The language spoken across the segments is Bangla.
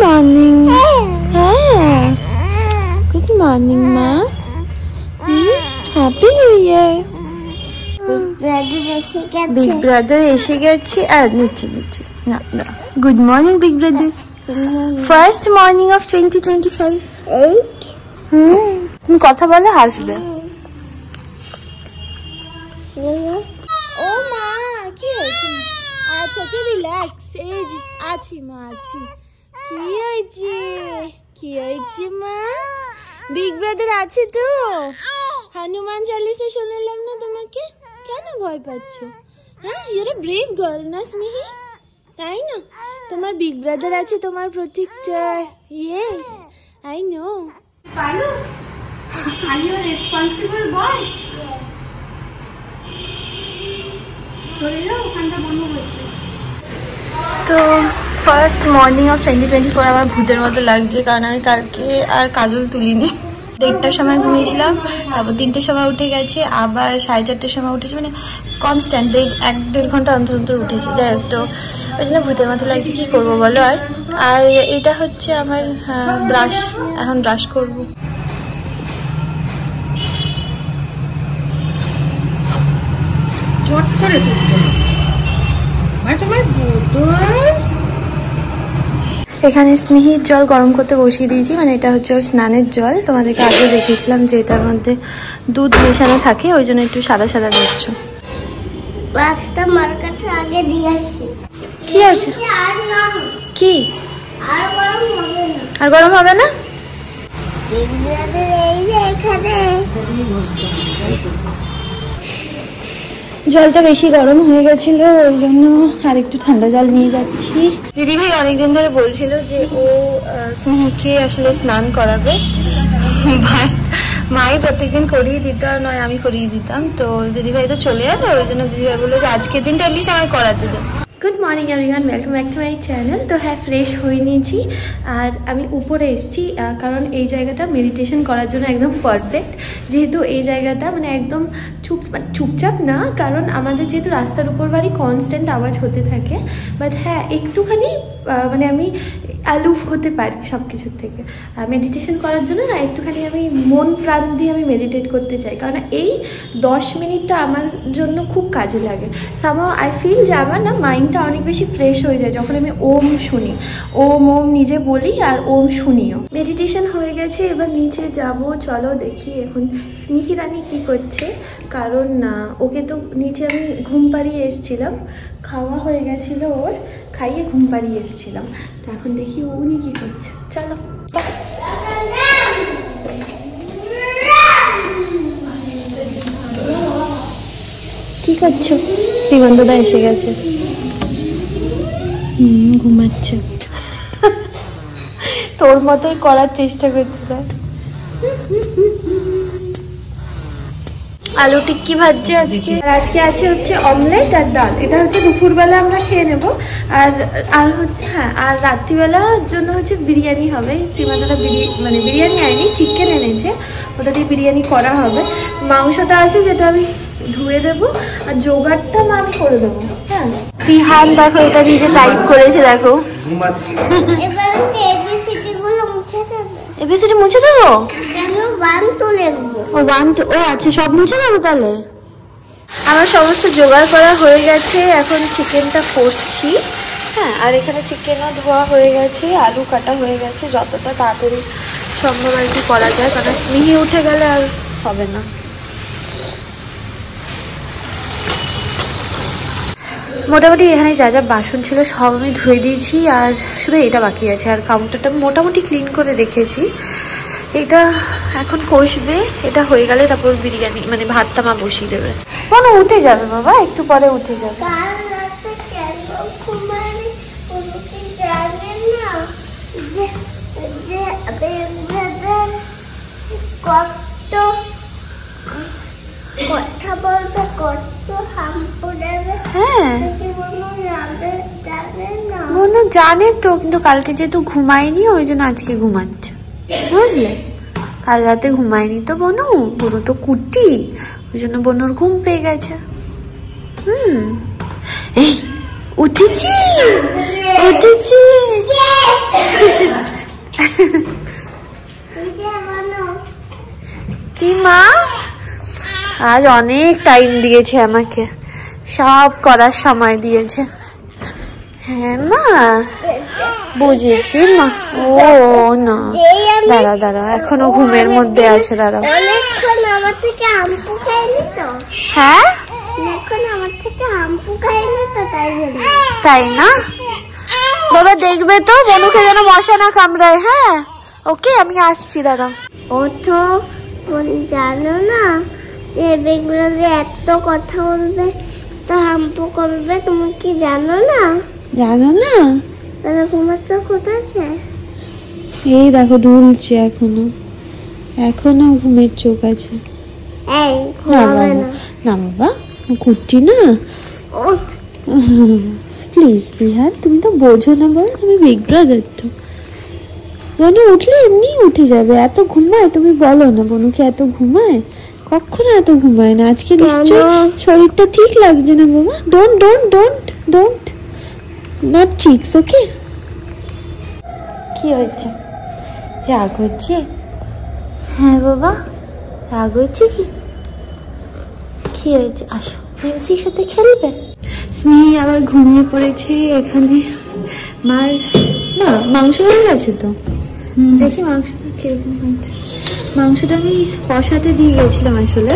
মর্নিং। হ্যাঁ, গুড মর্নিং মা। Happy new year. Big brother এসে গেছে। আর নিচে নিচে না না। Good morning big brother. First morning of 2025। তুমি কথা বলে হাসবে। ও মা কি হয়েছে? আচ্ছা আচ্ছা রিল্যাক্স। এই যে আছি মা আছি। কি হয়েছে? কি হয়েছে মা? বিগ ব্রাদার আছে তো? হনুমান চালিসা শোনালাম না তোমাকে? কেন ভয় পাচ্ছ? হ্যাঁ, ইউর এ ব্রেভ গার্ল না স্মিহি, তাই না? তোমার বিগ ব্রাদার আছে, তোমার protector. Yes I know. Pilot, are you responsible boy. তো ফার্স্ট মর্নিং অফ 2024 আমার ভূতের মতো লাগছে, কারণ আমি কালকে আর কাজল তুলিনি। 1টার সময় ঘুমিয়েছিলাম, তারপর 3টের সময় উঠে গেছে, আবার 4:30টার সময় উঠেছি, মানে কনস্ট্যান্ট 1-1.5 ঘন্টা অন্তর অন্তর উঠেছি। যাই হোক, তো ওই জন্য ভূতের মতো লাগছে, কী করবো বলো। আর এটা হচ্ছে আমার ব্রাশ, এখন ব্রাশ করবো। এখানে স্মিহির জল গরম করতে বসিয়ে দিয়েছি, মানে এটা হচ্ছে ওর স্নানের জল। তোমাদেরকে আগে দেখিয়েছিলাম যে এটার মধ্যে দুধ মেশানো থাকে, ওই জন্য একটু সাদা সাদা দিচ্ছ। কি আছে? কি আর গরম হবে না? জলটা বেশি গরম হয়ে গেছিল, ওই জন্য আর একটু ঠান্ডা জল নিয়ে যাচ্ছি। দিদিভাই অনেকদিন ধরে বলছিল যে ও স্মিহিকে আসলে স্নান করাবে, বাট মাই প্রত্যেকদিন করিয়ে দিত, আর নয় আমি করিয়ে দিতাম। তো দিদিভাই তো চলে যাবে, ওই জন্য দিদিভাই বললো যে আজকের দিনটা অ্যাটলিস্ট আমায় করাতে দে। Good morning everyone, welcome back to my channel. তো হ্যাঁ, ফ্রেশ হয়ে নিয়েছি আর আমি উপরে এসেছি, কারণ এই জায়গাটা মেডিটেশন করার জন্য একদম পারফেক্ট। যেহেতু এই জায়গাটা মানে একদম চুপচাপ না, কারণ আমাদের যেহেতু রাস্তার উপর বাড়ি, কনস্ট্যান্ট আওয়াজ হতে থাকে। বাট হ্যাঁ, একটুখানি মানে আমি অ্যালুফ হতে পারি সব কিছুর থেকে। মেডিটেশন করার জন্য না একটুখানি আমি মন প্রাণ দিয়ে আমি মেডিটেট করতে চাই, কারণ এই 10 মিনিটটা আমার জন্য খুব কাজে লাগে। সামহাউ আই ফিল যে আমার না মাইন্ডটা অনেক বেশি ফ্রেশ হয়ে যায় যখন আমি ওম শুনি। ওম নিজে বলি আর ওম শুনিও। মেডিটেশন হয়ে গেছে, এবার নিচে যাব। চলো দেখি এখন স্মিহি রানী কী করছে, কারণ না ওকে তো নিচে আমি ঘুম পাড়িয়ে এসেছিলাম, খাওয়া হয়ে গেছিলো ওর, খাইয়ে ঘুম পাড়িয়ে এসেছিলাম। তো এখন দেখি উনি কী করছে। চলো কি করছো? শ্রীগন্ধদা এসে গেছে, ঘুমাচ্ছে। তোর মতোই করার চেষ্টা করছে। তাই আলু টিক্কি ভাজছে আজকে, আর আজকে আছে হচ্ছে অমলেট আর ডাল। এটা হচ্ছে দুপুরবেলা আমরা খেয়ে নেব। আর হচ্ছে হ্যাঁ, আর রাত্রিবেলার জন্য হচ্ছে বিরিয়ানি হবে। শ্রীমাদারা মানে বিরিয়ানি আইনি, চিকেন এনেছে, ওটা দিয়ে বিরিয়ানি করা হবে। মাংসটা আছে যেটা আমি ধুয়ে দেবো, আর জোগাড়টা মা আমি করে দেবো। হ্যাঁ, তিহান দেখো এটা নিজে টাইপ করেছে, দেখো। এবিসিডি মুছে দেবো? ও আচ্ছা, সব মুছে দেবো তাহলে। আমার সমস্ত জোগাড় করা হয়ে গেছে, এখন চিকেনটা করছি। হ্যাঁ, আর এখানে চিকেনও ধোয়া হয়ে গেছে, আলু কাটা হয়ে গেছে। যতটা তাড়াতাড়ি সম্ভব আর কি করা যায়, কারণ স্মিহি উঠে গেলে আর হবে না। মোটামুটি এখানে যা যা বাসন ছিল সব আমি ধুয়ে দিয়েছি, আর শুধু এটা বাকি আছে। আর কাউন্টারটা মোটামুটি ক্লিন করে রেখেছি। এটা এখন কষবে, এটা হয়ে গেলে তারপর বিরিয়ানি মানে ভাতটা মা বসিয়ে দেবে। কোনো উঠে যাবে বাবা, একটু পরে উঠে যাবে। হ্যাঁ বনু জানে তো, কিন্তু কালকে যেহেতু ঘুমায়নি ওই জন্য আজকে ঘুমাচ্ছে, বুঝলে? কাল রাতে ঘুমায়নি তো বনু, বনু তো কুটি, ওই জন্য বনুর ঘুম পেয়ে গেছে। এই উঠেছি উঠেছি। আজ অনেক টাইম দিয়েছে আমাকে, সব করার সময় দিয়েছে। হ্যাঁ মা বুঝেছি মা। ও না দাঁড়া দাঁড়া, এখনো ঘুমের মধ্যে আছে, দাঁড়া। হ্যাঁ তাই না বাবা, দেখবে তো বনুকে যেন মশা না কামড়ায়। হ্যাঁ ওকে, আমি আসছি, দাঁড়াও। ওঠো, জানো না যে বেগুলো এত কথা বলবে তো হাম্পু করবে, তুমি কি জানো না? জানো না? তাহলে ঘুমাচ্ছ কোথাছে? এই দেখো ঢুলছে, এখনো ঘুমের চোখ আছে। এই ঘুমাবে না। না বাবা কুটছি না, প্লিজ বিহান, তুমি তো বোঝো না বলো, তুমি বিগ ব্রাদার তো। বনু উঠলে এমনি উঠে যাবে, এত ঘুমায়? তুমি বলো না বনুকে এত ঘুমায়? কখনো এত ঘুমায় না। আজকে নিশ্চয় শরীরটা ঠিক লাগছে না বাবা। Don't don't don't don't not chicks, okay? কি হচ্ছে? রাগ হচ্ছে? হ্যাঁ বাবা রাগ হচ্ছে কি? কি হয়েছে? আসো, প্রিন্সির সাথে খেলবে। স্মিহি আবার ঘুমিয়ে পড়েছে এখানে। মার না মাংস হয়ে গেছে তো, দেখি মাংসটা কিরকম হচ্ছে। মাংসটা আমি কষাতে দিয়ে গেছিলাম আসলে।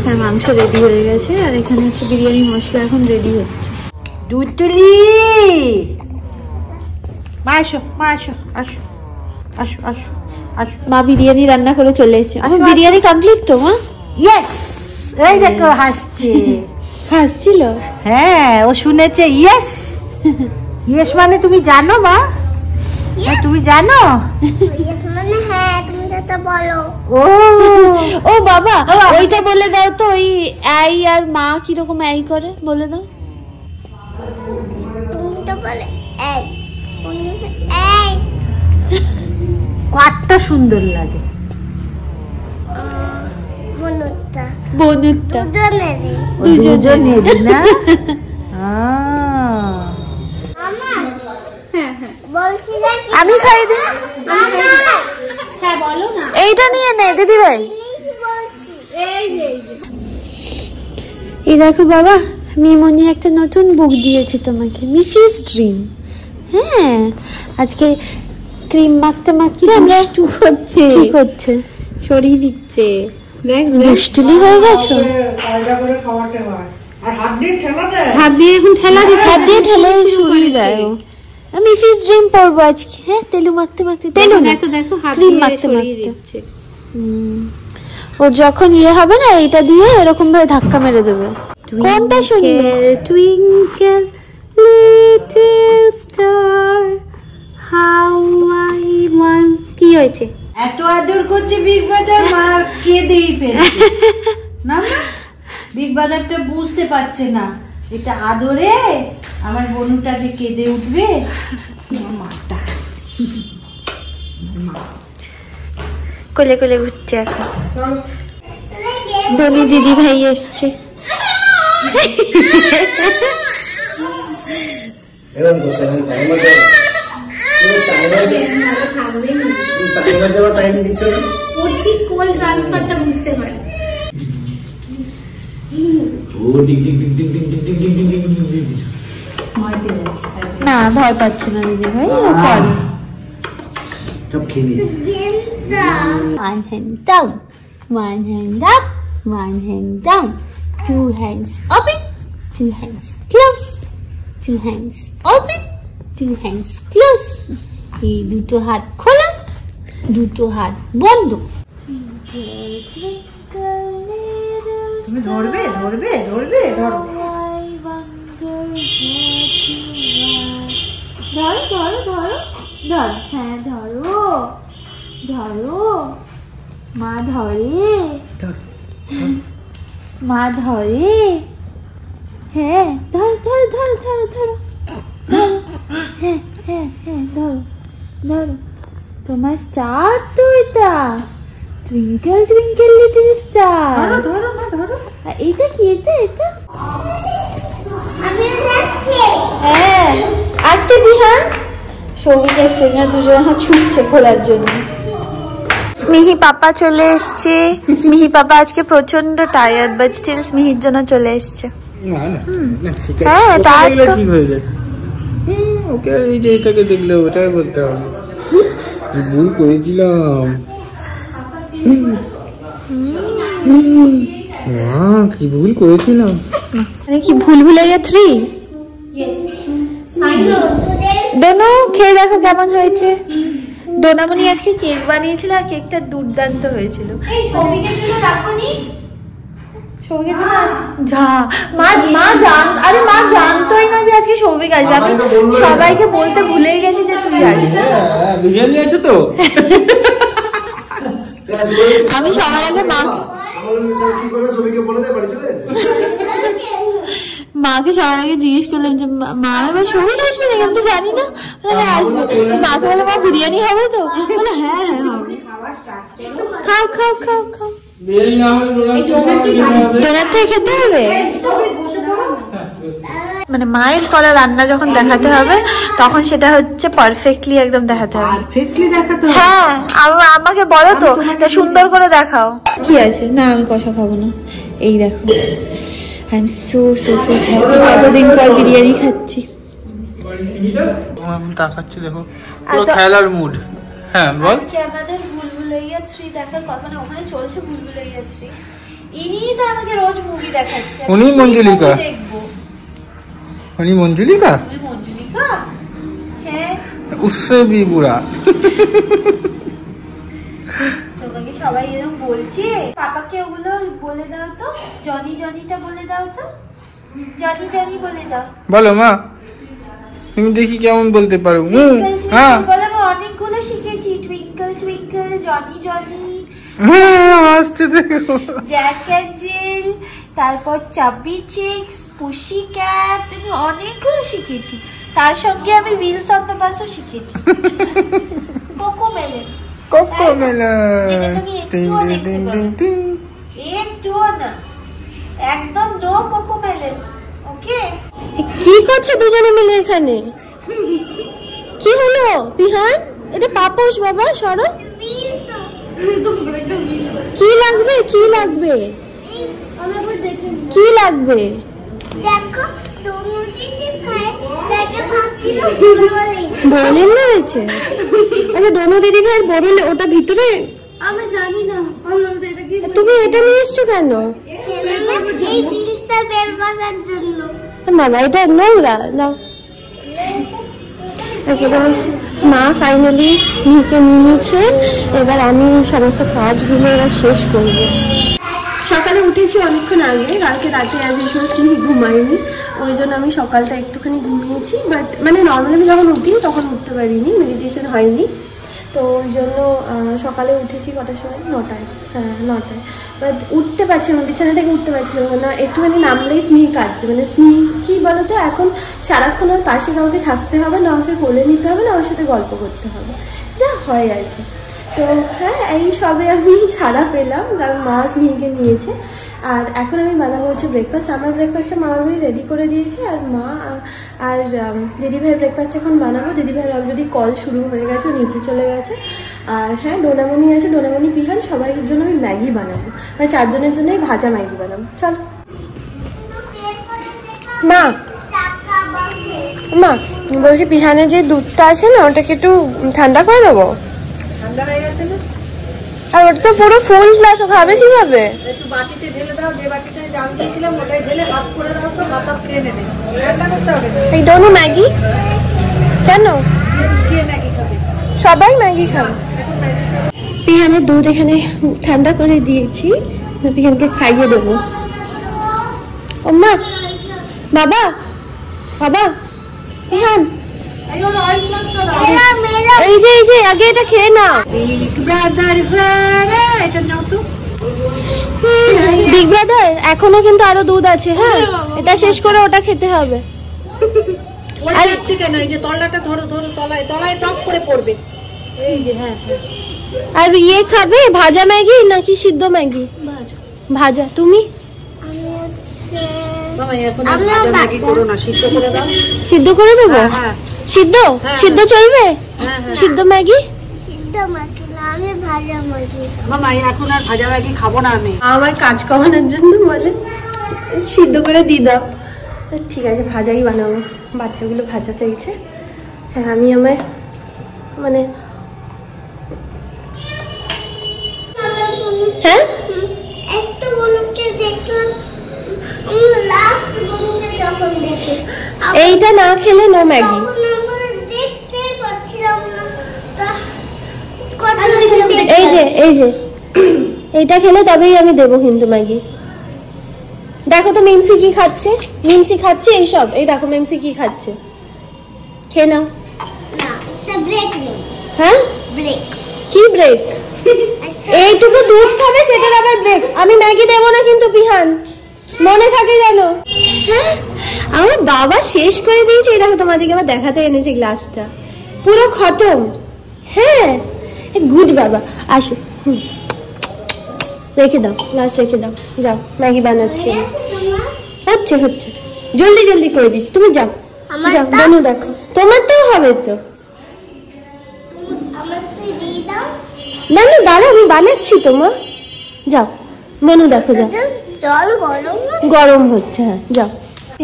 হ্যাঁ মাংস রেডি হয়ে গেছে, আর এখানে হচ্ছে বিরিয়ানি মশলা এখন রেডি হচ্ছে। দুধলি মা আসো, মা আসো, আসো আসো আসো আসো। মা বিরিয়ানি রান্না করে চলে এসেছে। আমার বিরিয়ানি কমপ্লিট তো মা? ইয়েস, এই দেখো হাসছে। হাসছিল? হ্যাঁ ও শুনেছে ইয়েস। ইয়েস মানে তুমি জানো মা? তুমি জানো? ইয়েস মানে হ্যাঁ, তুমি যেটা বলো। ও ও বাবা ওইটা বলে দাও তো, ওই আই আর মা কিরকম আই করে বলে দাও। তুমি তো বলে এই, এই কতটা সুন্দর লাগে বনুটা। বনুটা দুজনেরই না? বলছি যে আমি খাই দিই। হ্যাঁ বলো না। এইটা নিয়ে নে দিদি ভাই। বলছি এই দেখো বাবা, মিমনি একটা নতুন বুক দিয়েছে তোমাকে, মিফিস ড্রিম। হ্যাঁ আজকে ক্রিম মাখতে মাখতে আমরা করছে, কি করছে? সরিয়ে দিচ্ছে। দেখ দুষ্টুলি হয়ে গেছো। হাত দিয়ে এখন ঠেলা দিচ্ছে, হাত দিয়ে ঠেলে সরিয়ে দেয়। আমি ফিস ড্রিম পরবো আজকে। হ্যাঁ তেলু মাখতে মাখতে, তেলু না দেখো দেখো হাত ক্রিম দিয়ে মাখতে সরিয়ে মাখতে। দিচ্ছে। ওর যখন ইয়ে হবে না, এটা দিয়ে এরকম ভাবে ধাক্কা মেরে দেবে। কোনটা শুনবে? Twinkle little star how I want. কি হয়েছে? এত আদর করছে বিগ বাজার, মা কেঁদেই ফেলছে না। বিগ বাজারটা বুঝতে পারছে না এটা আদরে আমার বনুটা যে কেঁদে উঠবে। মাটা কোলে কোলে ঘুরছে এখন। ধনী দিদি ভাই এসছে। কোল ট্রান্সফারটা বুঝতে পারে না, ভয় পাচ্ছে না দিদি ভাই, ও পারে। One hand down, one hand up, one hand down, two hands open, two hands close, two hands open, two hands close. এই দুটো হাত খোলা, দুটো হাত বন্ধ। তুমি ধরবে ধরবে ধরবে ধরো। ধরো ধরো ধরো ধরো, হ্যাঁ ধরো ধরো। মা ধরে, মা ধরে। হ্যাঁ ধরো ধরো ধরো ধরো ধরো ধরো। হ্যাঁ হ্যাঁ হ্যাঁ ধরো ধরো। তোমার স্টার তো এটা, টুইঙ্কেল টুইঙ্কেল লিটল স্টার। ধরো ধরো মা ধরো। এটা কি? এটা এটা আমি যাচ্ছি। হ্যাঁ আসতে বিহান। সৌভিক এসছে না, দুজন এখন ছুটছে খোলার জন্য। স্মিহি পাপা চলে এসছে। স্মিহি পাপা আজকে প্রচন্ড টায়ার্ড, বাট স্টিল স্মিহির জন্য চলে এসছে। হ্যাঁ, ঠিক হয়ে যায়। ওকে এই যে এটাকে দেখলে ওটাই বলতে হবে ভুল করেছিলাম। কি ভুল করেছিলাম? মানে কি ভুলভুলাইয়া 3? ডোনো খেয়ে দেখো কেমন হয়েছে। ডোনামনি আজকে কেক বানিয়েছিল আর কেকটা দুর্দান্ত হয়েছিল। মা জানতোই না যে আজকে সৌভিক আসবে। আমি সবাইকে বলতে ভুলেই গেছি যে তুই আসবি। বিরিয়ানি আছে তো? আমি সবার আগে মাকে সবার আগে জিজ্ঞেস করলাম যে মা এবার সৌভিক আসবে না, আমি তো জানি না। আসবে। মাকে বলে মা বিরিয়ানি হবে তো? বলে হ্যাঁ হবে। খাও খাও খাও খাও। ডোনার থেকে খেতে হবে। মানে মায়ের করা রান্না যখন দেখাতে হবে তখন সেটা হচ্ছে পারফেক্টলি একদম দেখাতে হবে। হ্যাঁ, আমাকে বলো তো সুন্দর করে দেখাও। কি আছে? না আমি কষা খাবো না। এই দেখো, আই এম সো হ্যাপি। কতদিন পর বিরিয়ানি খাচ্ছি। তাকাচ্ছি দেখো, পুরো খেলার মুড। হ্যাঁ বল। আজকে আমাদের ভুলভুলাইয়া 3 দেখার কথা, মানে ওখানে চলছে ভুলভুলাইয়া 3। ইনি তো আমাকে রোজ মুভি দেখাচ্ছে। উনি মঞ্জুলিকা? উনি মঞ্জুলিকা? মঞ্জুলিকা? হ্যাঁ। उससे भी बुरा। তোমাকে সবাই এরকম বলছে। পাপাকে ওগুলো বলে দাও তো, জনিটা বলে দাও তো। জনি বলে দাও। বলো মা, তুমি দেখি কেমন বলতে পারো। হ্যাঁ বলে আমি অনেকগুলো শিখেছি। টুইঙ্কল টুইঙ্কল, জনি, আসছে দেখো, জ্যাক অ্যান্ড জিল, তারপর চাবি চিক্স, পুশি ক্যাট, আমি অনেকগুলো শিখেছি। তার সঙ্গে আমি রিলস অন দ্য বাসও শিখেছি। কোকোমেলন। একটুও না, একদম নো কোকোমেলন। ওকে। কি করছে দুজনে মিলে এখানে? কি হলো বিহান? এটা পাপোশ বাবা, সরো। কি লাগবে? কি লাগবে? দেখো বরলিন রয়েছে। আচ্ছা, ডোনো দিদি ভাইয়ের বরলিন ওটা ভিতরে? আমি জানি না। তুমি এটা নিয়ে এসছো কেন? এই বিলটা বের করার জন্য। মামা এটা নোংরা দাও। মা ফাইনালি স্মিহিকে নিয়ে নিয়েছে। এবার আমি সমস্ত কাজগুলো এবার শেষ করব। সকালে উঠেছি অনেকক্ষণ আগে। কালকে রাতে আজ এই সময় স্মিহি ঘুমাইনি, ওই জন্য আমি সকালটা একটুখানি ঘুমিয়েছি। বাট মানে নর্মালি আমি যখন উঠি তখন উঠতে পারিনি, মেডিটেশন হয়নি। তো ওই জন্য সকালে উঠেছি কটার সময়? 9টায়। হ্যাঁ 9টায়। বাট উঠতে পারছি না, বিছানা থেকে উঠতে পারছিলাম না। একটুখানি নামলেই স্মিহি কাটছে। মানে স্মিহি কি বলতো, এখন সারাক্ষণ ওর পাশে কাউকে থাকতে হবে, না আমাকে কোলে নিতে হবে, না ওর সাথে গল্প করতে হবে, যা হয় আর কি। তো হ্যাঁ, এই সবে আমি ছাড়া পেলাম, কারণ মা স্মিহিকে নিয়েছে। আর এখন আমি বানাবো হচ্ছে ব্রেকফাস্ট। আমার ব্রেকফাস্টটা মা অলরেডি রেডি করে দিয়েছে, আর মা আর দিদিভাইয়ের ব্রেকফাস্ট এখন বানাবো। দিদিভাইয়ের অলরেডি কল শুরু হয়ে গেছে, নিচে চলে গেছে। আর হ্যাঁ, ডোনামনি আছে, ডোনামনি পিহান, সবাই জন্য আমি ম্যাগি বানাবো, মানে 4 জনের জন্যই ভাজা ম্যাগি বানাবো। চলো মা। মা বলছি পিহানের যে দুধটা আছে না, ওটাকে একটু ঠান্ডা করে দেবো। ঠান্ডা হয়ে গেছে না? আর ওটা তো পুরো ফুল গ্লাস, ও খাবে কিভাবে? একটু বাটিতে ঢেলে দাও, যে বাটিতে জাল দিয়েছিলাম ওটাই ঢেলে হাফ করে দাও, তো হাফ খেয়ে নেবে। ঠান্ডা করতে হবে না। এই ডোনো ম্যাগি কেন? কে ম্যাগি খাবে? সবাই ম্যাগি খাবে। পিহানের দুধ এখানে ঠান্ডা করে দিয়েছি, পিহানকে খাইয়ে দেবো। ও মা, বাবা বাবা, পিহান এই যে আগে এটা খেয়ে নাও। বিগ ব্রাদার এখনো কিন্তু আরো দুধ আছে। হ্যাঁ, এটা শেষ করে ওটা খেতে হবে। কেন এই যে তলাটা ধরো, তলায় টপ করে পড়বে। এই যে হ্যাঁ। আর ইয়ে খাবে ভাজা ম্যাগি নাকি সিদ্ধ ম্যাগি? ভাজা। তুমি? সিদ্ধ করে দেবো? সিদ্ধ চলবে? সিদ্ধ ম্যাগি? সিদ্ধ মাখি আমি ভাজা ম্যাগি। মামা এখন আর ভাজা ম্যাগি খাবো না আমি। আমার কাজ কমানোর জন্য বলে সিদ্ধ করে দিয়ে দাও। ঠিক আছে, ভাজাই বানাবো, বাচ্চাগুলো ভাজা চাইছে। হ্যাঁ, আমি আমার মানে হ্যাঁ একটা বনুকে দেখলাম, লাস্ট বনুকে যখন দেখি এইটা না খেলে নো ম্যাগি। দেখতেই পাচ্ছিলাম না। এই যে এইটা খেলে তবেই আমি দেবো কিন্তু ম্যাগি। দেখো তো মিমসি কি খাচ্ছে, মিমসি খাচ্ছে এইসব। এই দেখো মিমসি কি খাচ্ছে, খেয়ে নাও। হ্যাঁ, ব্রেক কি ব্রেক? এইটুকু দুধ খাবে সেটার আবার ব্রেক? আমি ম্যাগি দেবো না কিন্তু পিহান, মনে থাকে জানো। হ্যাঁ, আমার বাবা শেষ করে দিয়েছে। এই দেখো তোমাদেরকে আবার দেখাতে এনেছে গ্লাসটা, পুরো খতম। হ্যাঁ, গুড বাবা, আসো। রেখে দাও, গ্লাস রেখে দাও, যাও ম্যাগি বানাচ্ছি। হচ্ছে হচ্ছে, জলদি জলদি করে দিচ্ছি, তুমি যাও যাও। বনু দেখো, তোমার তো হবে তো। না না দাঁড়া, আমি বানাচ্ছি তো মা, যাও। বনু দেখো, যাও। জল গরম গরম হচ্ছে, হ্যাঁ যাও।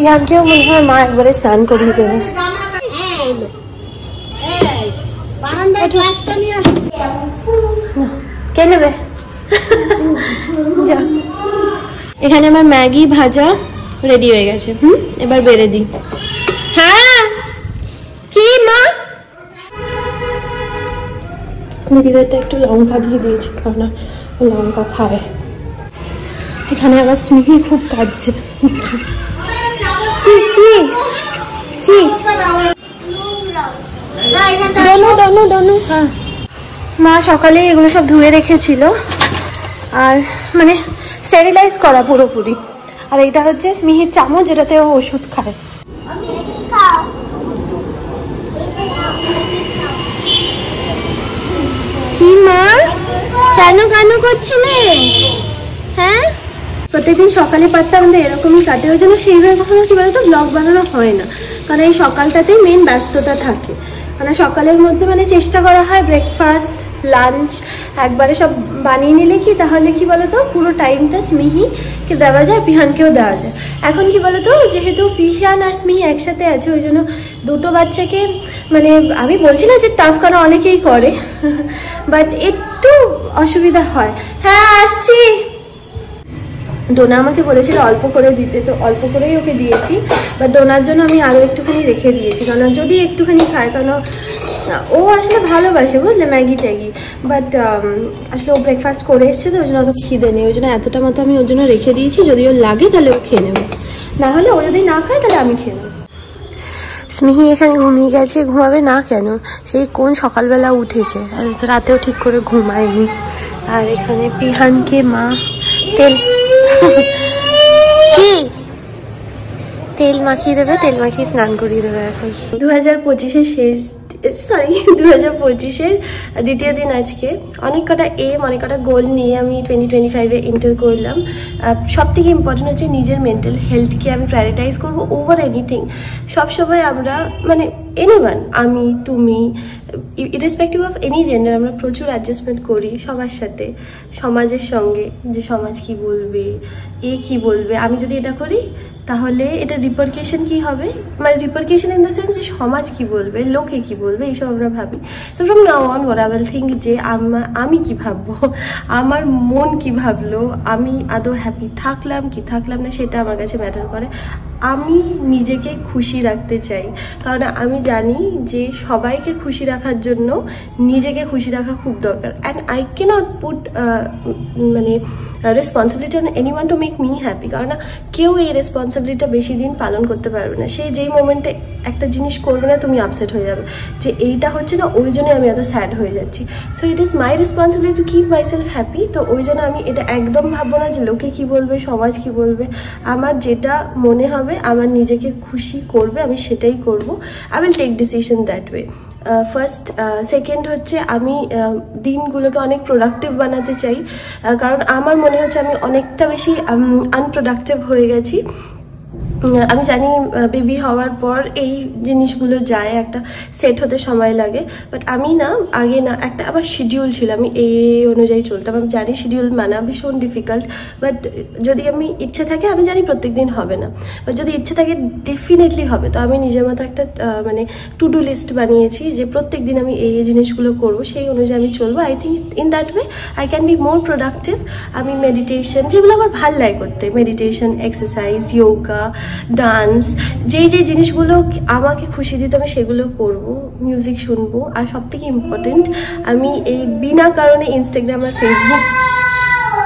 ইয়াকেও মনে হয় মা একবারে স্নান করিয়ে দেবে। কে নেবে? যাও। এখানে আমার ম্যাগি ভাজা রেডি হয়ে গেছে। এবার বেড়ে দিই। হ্যাঁ, কি মা? দিদিভাইটা একটু লঙ্কা দিয়ে দিয়েছি, কারণ লঙ্কা খায়। এখানে আবার স্মিহি খুব কাঁদছে। মা সকালে এগুলো সব ধুয়ে রেখেছিল, আর মানে স্টেরিলাইজ করা পুরোপুরি। আর এটা হচ্ছে স্মিহির চামচ, যেটাতে ও ওষুধ খায়। কি মা, কেন কেন করছিলে? হ্যাঁ, প্রত্যেকদিন সকালে পারটা আমাদের এরকমই কাটে, ওই জন্য সেইভাবে কখনো কি বলতো ব্লগ বানানো হয় না, কারণ এই সকালটাতেই মেন ব্যস্ততা থাকে। মানে সকালের মধ্যে মানে চেষ্টা করা হয় ব্রেকফাস্ট লাঞ্চ একবারে সব বানিয়ে নিলে কি তাহলে কি বলতো পুরো টাইমটা স্মিহিকে দেওয়া যায়, পিহানকেও দেওয়া যায়। এখন কি বলতো যেহেতু পিহান আর স্মিহি একসাথে আছে, ওই জন্য দুটো বাচ্চাকে মানে আমি বলছি না যে টাফ, কারণ অনেকেই করে, বাট একটু অসুবিধা হয়। হ্যাঁ আসছি। ডোনা আমাকে বলেছিল অল্প করে দিতে, তো অল্প করেই ওকে দিয়েছি, বাট ডোনার জন্য আমি আরও একটুখানি রেখে দিয়েছি, কারণ যদি একটুখানি খায়, কারণ ও আসলে ভালোবাসে বুঝলে ম্যাগি ট্যাগি, বাট আসলে ও ব্রেকফাস্ট করে এসছে তো ওই জন্য অত খিদে নেই, ওই জন্য এতটা মতো আমি ওর জন্য রেখে দিয়েছি, যদি ওর লাগে তাহলে ও খেয়ে নেবে, না হলে ও যদি না খায় তাহলে আমি খেয়ে নেব। স্মিহি এখানে ঘুমিয়ে গেছে, ঘুমাবে না কেন, সেই কোন সকালবেলা উঠেছে, আর রাতেও ঠিক করে ঘুমায়নি। আর এখানে পিহানকে মা তেল কি তেল মাখিয়ে দেবে, তেল মাখিয়ে স্নান করিয়ে দেবে। এখন 2025-এর শেষ, সরি 2025-এর দ্বিতীয় দিন আজকে। অনেক কটা এম, অনেক কটা গোল নিয়ে আমি 2025-এ এন্টার করলাম। সব থেকে ইম্পর্টেন্ট হচ্ছে নিজের মেন্টাল হেলথকে আমি প্রায়োরিটাইজ করবো ওভার এনিথিং। সবসময় আমরা মানে এনিওয়ান, আমি তুমি ইরেসপেক্টিভ অফ এনি জেন্ডার, আমরা প্রচুর অ্যাডজাস্টমেন্ট করি সবার সাথে, সমাজের সঙ্গে, যে সমাজ কি বলবে, এ কি বলবে, আমি যদি এটা করি তাহলে এটা রিপারকেশন কি হবে, মানে রিপারকেশন ইন দ্য সেন্স যে সমাজ কি বলবে, লোকে কি বলবে, এইসব আমরা ভাবি। So from now on what I will think যে আমি কি ভাববো, আমার মন কি ভাবলো, আমি আদৌ হ্যাপি থাকলাম কি থাকলাম না, সেটা আমার কাছে ম্যাটার করে। আমি নিজেকে খুশি রাখতে চাই, কারণ আমি জানি যে সবাইকে খুশি রাখার জন্য নিজেকে খুশি রাখা খুব দরকার। অ্যান্ড আই ক্যানট পুট মানে responsibility on anyone to make me happy, কারণ কেউ এই রেসপন্সিবিলিটিটা বেশি দিন পালন করতে পারবে না। সে যেই মোমেন্টে একটা জিনিস করবে না তুমি আপসেট হয়ে যাবে যে এইটা হচ্ছে না, ওই জন্য আমি এত স্যাড হয়ে যাচ্ছি। So it is my responsibility to keep my self happy. তো ওই জন্য আমি এটা একদম ভাববো না যে লোকে কি বলবে, সমাজ কি বলবে, আমার যেটা মনে হবে আমার নিজেকে খুশি করবে আমি সেটাই করব। I will take decision that way. First, second হচ্ছে আমি দিনগুলোকে অনেক প্রোডাক্টিভ বানাতে চাই, কারণ আমার মনে হচ্ছে আমি অনেকটা বেশি আনপ্রোডাক্টিভ হয়ে গেছি। আমি জানি বেবি হওয়ার পর এই জিনিসগুলো যায়, একটা সেট হতে সময় লাগে, বাট আমি না আগে না একটা আমার শিডিউল ছিল, আমি এই অনুযায়ী চলতাম। আমি জানি শিডিউল মানা ভীষণ ডিফিকাল্ট, বাট যদি আমি ইচ্ছে থাকে, আমি জানি প্রত্যেক দিন হবে না, বাট যদি ইচ্ছে থাকে ডেফিনেটলি হবে। তো আমি নিজের মতো একটা মানে টু ডু লিস্ট বানিয়েছি যে প্রত্যেক দিন আমি এই জিনিসগুলো করব, সেই অনুযায়ী আমি চলবো। I think in that way I can be more productive. আমি মেডিটেশন, যেগুলো আমার ভাল লাগে করতে, মেডিটেশন, এক্সারসাইজ, যোগা, ডান্স, যেই জিনিসগুলো আমাকে খুশি দিতে আমি সেগুলো করব, মিউজিক শুনবো। আর সবথেকে ইম্পর্টেন্ট, আমি এই বিনা কারণে ইনস্টাগ্রাম আর ফেসবুক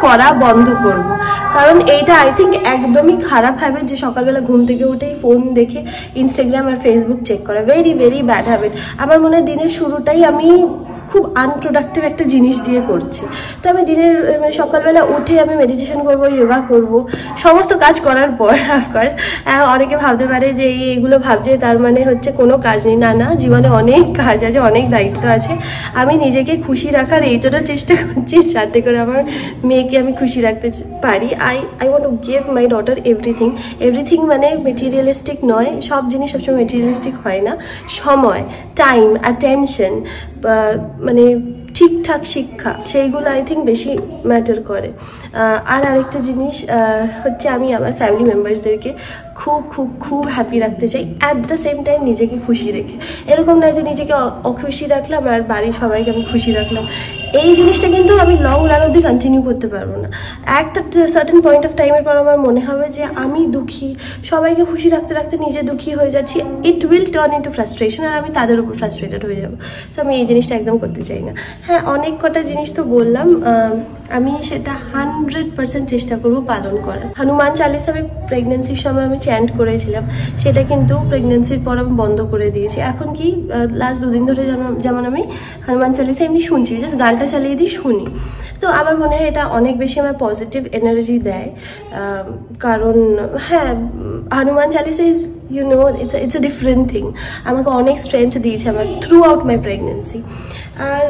করা বন্ধ করব। কারণ এইটা আই থিঙ্ক একদমই খারাপ হ্যাবিট, যে সকালবেলা ঘুম থেকে উঠেই ফোন দেখে ইনস্টাগ্রাম আর ফেসবুক চেক করা, ভেরি ভেরি ব্যাড হ্যাবিট। আমার মনে হয় দিনের শুরুটাই আমি খুব আনপ্রোডাক্টিভ একটা জিনিস দিয়ে করছি। তো আমি দিনের মানে সকালবেলা উঠে আমি মেডিটেশন করব, যোগা করব, সমস্ত কাজ করার পর অফকোর্স অনেকে ভাবতে পারে যে এইগুলো ভাবছে তার মানে হচ্ছে কোনো কাজ নেই। না না, জীবনে অনেক কাজ আছে, অনেক দায়িত্ব আছে। আমি নিজেকে খুশি রাখার এই জন্য চেষ্টা করছি যাতে করে আমার মেয়েকে আমি খুশি রাখতে পারি। I want to give my daughter everything মানে মেটেরিয়ালিস্টিক নয়, সব জিনিস সবসময় মেটেরিয়ালিস্টিক হয় না। সময়, টাইম, অ্যাটেনশন, মানে ঠিকঠাক শিক্ষা, সেইগুলো আই থিঙ্ক বেশি ম্যাটার করে। আর আরেকটা জিনিস হচ্ছে, আমি আমার ফ্যামিলি মেম্বার্সদেরকে খুব খুব খুব হ্যাপি রাখতে চাই, অ্যাট দ্য সেম টাইম নিজেকে খুশি রেখে। এরকম নয় যে নিজেকে অখুশি রাখলাম আর বাড়ির সবাইকে আমি খুশি রাখলাম। এই জিনিসটা কিন্তু আমি লং রান অবধি কন্টিনিউ করতে পারবো না। একটা সার্টেন পয়েন্ট অফ টাইমের পর আমার মনে হবে যে আমি দুঃখী, সবাইকে খুশি রাখতে রাখতে নিজে দুঃখী হয়ে যাচ্ছি। It will turn into frustration, আর আমি তাদের উপর ফ্রাস্ট্রেটেড হয়ে যাবো। তো আমি এই জিনিসটা একদম করতে চাই না। হ্যাঁ, অনেক কটা জিনিস তো বললাম, আমি সেটা 100% চেষ্টা করব পালন করার। হনুমান চালিসা আমি প্রেগনেন্সির সময় আমি চ্যান্ট করেছিলাম, সেটা কিন্তু প্রেগনেন্সির পর আমি বন্ধ করে দিয়েছি। এখন কি লাস্ট 2 দিন ধরে যেমন আমি হনুমান চালিসা এমনি শুনছি, জাস্ট গানটা চালিয়ে দিই, শুনি। তো আমার মনে হয় এটা অনেক বেশি আমার পজিটিভ এনার্জি দেয়। কারণ হ্যাঁ, Hanuman Chalisa is it's a different thing. আমাকে অনেক স্ট্রেংথ দিয়েছে আমার থ্রু আউট মাই প্রেগনেন্সি। আর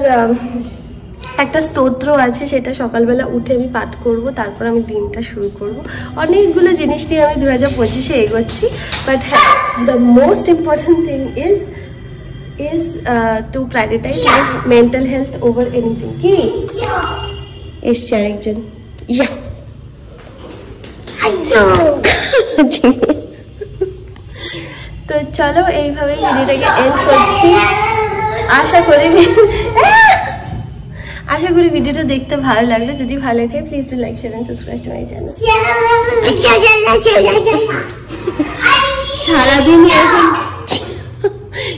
একটা স্তোত্র আছে, সেটা সকালবেলা উঠে আমি পাঠ করব, তারপর আমি দিনটা শুরু করব। অনেকগুলো জিনিস নিয়ে আমি 2025-এ এগোচ্ছি। বাট হ্যাঁ, the most important thing is to prioritize my mental health over anything. কি এসছে আরেকজন, ইয়া তো চলো এইভাবে ভিডিওটাকে এন্ড করছি। আশা করি ভিডিওটা দেখতে ভালো লাগলো। যদি ভালো লাগে please do like, share and subscribe to my channel.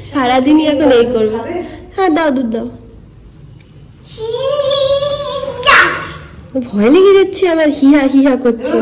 সারাদিনই এখন এই করবো। হ্যাঁ, দাও, দুধ দাও। ভয় লেগে যাচ্ছে আমার, হিহা হিহা করছে।